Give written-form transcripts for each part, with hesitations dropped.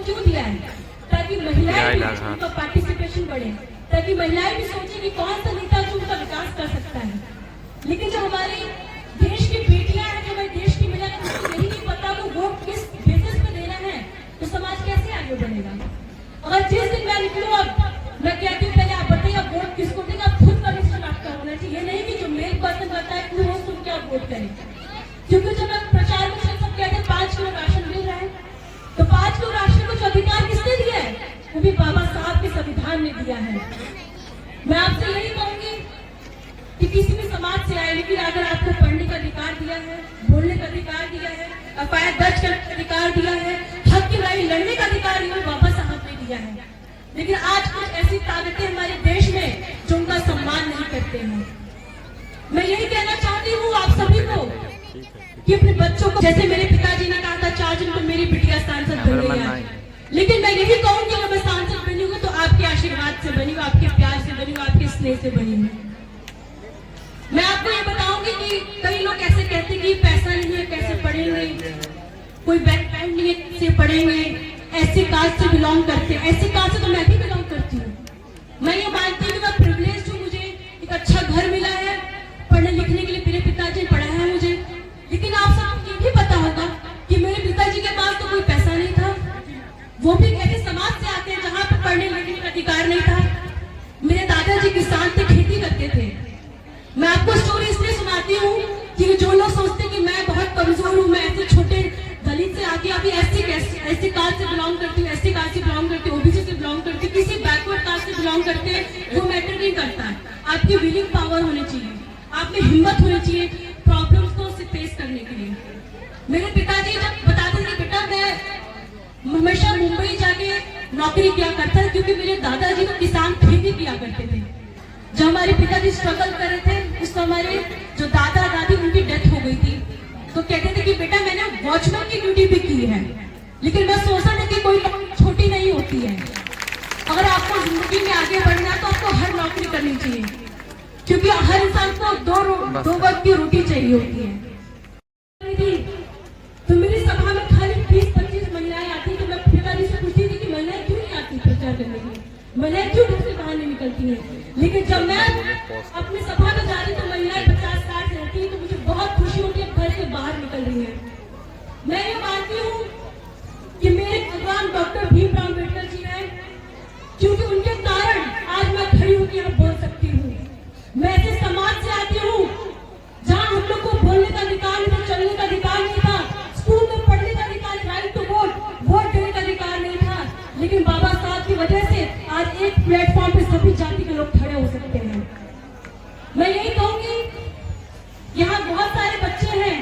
क्यों दिया है? ताकि महिलाएं का पार्टिसिपेशन बढ़े, ताकि महिलाएं भी सोचे कि कौन सा नेता जो उनका विकास कर सकता है। लेकिन जो हमारी देश की बेटियां हैं, जो हमारे देश की महिलाएं, उनको यही नहीं पता वो वोट किस बेसिस पे देना है, तो समाज कैसे आगे बढ़ेगा? अगर जिस दिन मैं निकलूं, अब मैं कहती हूँ पहले आप बताइए आप वोट किसको देंगे? आप खुद का डिसीजन आपका होना चाहिए, ये नहीं कि जो मेल पर्सन बताए तुम क्या वोट करें। क्योंकि जब मैं प्रचार में सब कहते हैं 5 किलो राशन मिल रहा है, तो 5 किलो राशन को जो अधिकार किसने दिया है? वो भी बाबा साहब के संविधान ने दिया है। मैं आपसे यही कहूंगी कि किसी भी समाज से आए, लेकिन अगर आपको पढ़ने का अधिकार दिया है, बोलने का अधिकार दिया है, एफआईआर दर्ज करने का अधिकार दिया है, हक की लड़ाई लड़ने का अधिकार बाबा साहब ने दिया है, लेकिन आज कुछ ऐसी ताकतें हमारे देश में जो उनका सम्मान नहीं करते हैं। मैं यही कहना चाहती हूँ आप सभी को कि अपने बच्चों को, जैसे मेरे पिताजी ने कहा था 4 जन को मेरी बिटिया सांसद बन गई है, लेकिन मैं यही कहूंगी अगर मैं सांसद बनी हूँ तो आपके आशीर्वाद से बनी हूँ, आपके प्यार से बनी हूँ, आपके स्नेह से बनी हूँ। मैं आपको ये बताऊंगी कि कई लोग ऐसे कहते हैं कि पैसा नहीं है कैसे पढ़ेंगे, कोई बैकग्राउंड नहीं है कैसे पढ़ेंगे, ऐसी कास्ट से बिलोंग करते हैं। ऐसी कास्ट से तो मैं भी बिलोंग करती हूँ। मैं ये मानती हूँ कि मैं प्रिविलेज हूँ, मुझे एक अच्छा घर मिला है, पढ़ने लिखने के लिए मेरे पिताजी ने पढ़ाया है मुझे। लेकिन आप सबको ये भी पता होगा कि मेरे पिताजी के पास तो कोई पैसा नहीं था, वो भी ऐसे समाज से आते हैं जहाँ पर पढ़ने लिखने का अधिकार नहीं था। मेरे दादाजी किसान थे, खेती करते थे। मैं आपको स्टोरी इसलिए सुनाती हूँ कि जो लोग सोचते हैं कि मैं बहुत कमजोर हूँ, मैं ऐसे छोटे दलित से आके अभी ऐसी कास्ट से बिलोंग करती हूँ, ऐसी कास्ट से बिलोंग करती हूँ, ओबीसी से बिलोंग करती हूँ, किसी बैकवर्ड कास्ट से बिलोंग करते हैं, वो मैटर नहीं करता है। आपकी विलिंग पावर होनी चाहिए, आप में हिम्मत होनी चाहिए प्रॉब्लम्स को फेस करने के लिए। मेरे पिताजी जब बताते थे बेटा मैं हमेशा मुंबई जाके नौकरी किया करता है, क्योंकि मेरे दादाजी तो किसान खेती किया करते थे। जब हमारे पिताजी स्ट्रगल कर रहे थे उस हमारे जो दादा दादी उनकी डेथ हो गई थी, तो कहते थे कि बेटा मैंने वॉचमैन की ड्यूटी भी की है, लेकिन मैं सोचता था कि कोई छोटी नहीं होती है। अगर आपको जिंदगी में आगे बढ़ना है तो आपको हर नौकरी करनी चाहिए, क्योंकि हर इंसान को दो वक्त की रोटी चाहिए होती है। तो मेरी सभा में खाली 20-25 महिलाएं आती, तो मैं पिताजी से पूछती थी कि महिलाएं क्यों नहीं आती प्रचार करने के लिए, महिलाएं क्यों घर से बाहर नहीं निकलती हैं। लेकिन जब मैं अपनी सभा में जाती तो महिलाएं 50-60 रहती, तो मुझे बहुत खुशी होती है घर से बाहर निकल रही है। मैं ये मानती हूँ कि मेरे भगवान डॉक्टर भीमराव अम्बेडकर जी हैं, क्योंकि उनके कारण आज मैं खड़ी होकर यहाँ बोल सकती हूँ। मैं ऐसे समाज से आती हूँ जहाँ हम लोग को बोलने का अधिकार नहीं था, चलने का अधिकार नहीं था, स्कूल में पढ़ने का अधिकार, राइट टू वोट देने का अधिकार नहीं था, लेकिन बाबा साहब की वजह से आज एक प्लेटफॉर्म पे सभी जाति के लोग खड़े हो सकते हैं। मैं यही कहूंगी यहाँ बहुत सारे बच्चे हैं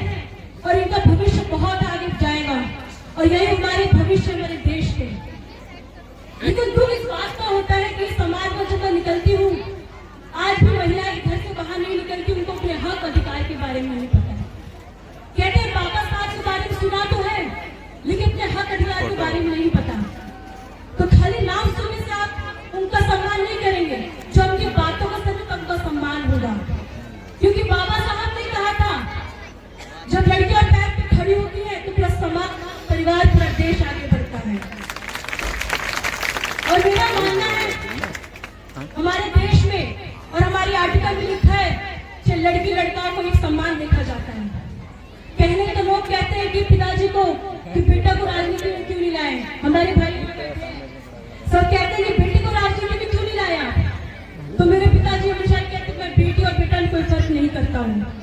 और इनका भविष्य बहुत आगे जाएगा, और यही हमारे भविष्य हमारे देश के। लेकिन दुख इस बात का होता है कि समाज में जब मैं निकलती हूँ, आज भी महिलाएं घर से बाहर नहीं निकलती, उनको अपने हक अधिकार के बारे में नहीं पता है। कहते हैं बाबा साहब के बारे में सुना तो है, लेकिन अपने हक अधिकार के बारे में नहीं पता। तो खाली नाम सुनने से आप उनका सम्मान नहीं करेंगे, जो उनकी बातों का सभी उनका सम्मान होगा। क्योंकि बाबा साहब ने कहा था जब लड़कियां पैर पे खड़ी होती है तो पूरा समाज, परिवार, पूरा देश आगे बढ़ता है। और मेरा मानना है हमारे देश में और हमारी आर्टिकल में लिखा है कि लड़की लड़का को एक सम्मान देखा जाता है। कहने तो लोग कहते हैं कि पिताजी को कि बेटा को राजनीति में क्यों नहीं लाए, हमारे भाई सब कहते हैं कि बेटी को राजनीति में क्यों नहीं लाया, तो मेरे पिताजी हमेशा कहते मैं बेटी और बेटा में कोई फर्क नहीं करता हूँ।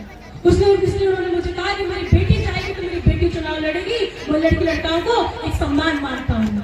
इसलिए उन्होंने मुझे कहा कि मेरी बेटी चाहेगी तो मेरी बेटी चुनाव लड़ेगी, मैं लड़की लड़काओं को एक सम्मान मानता हूँ।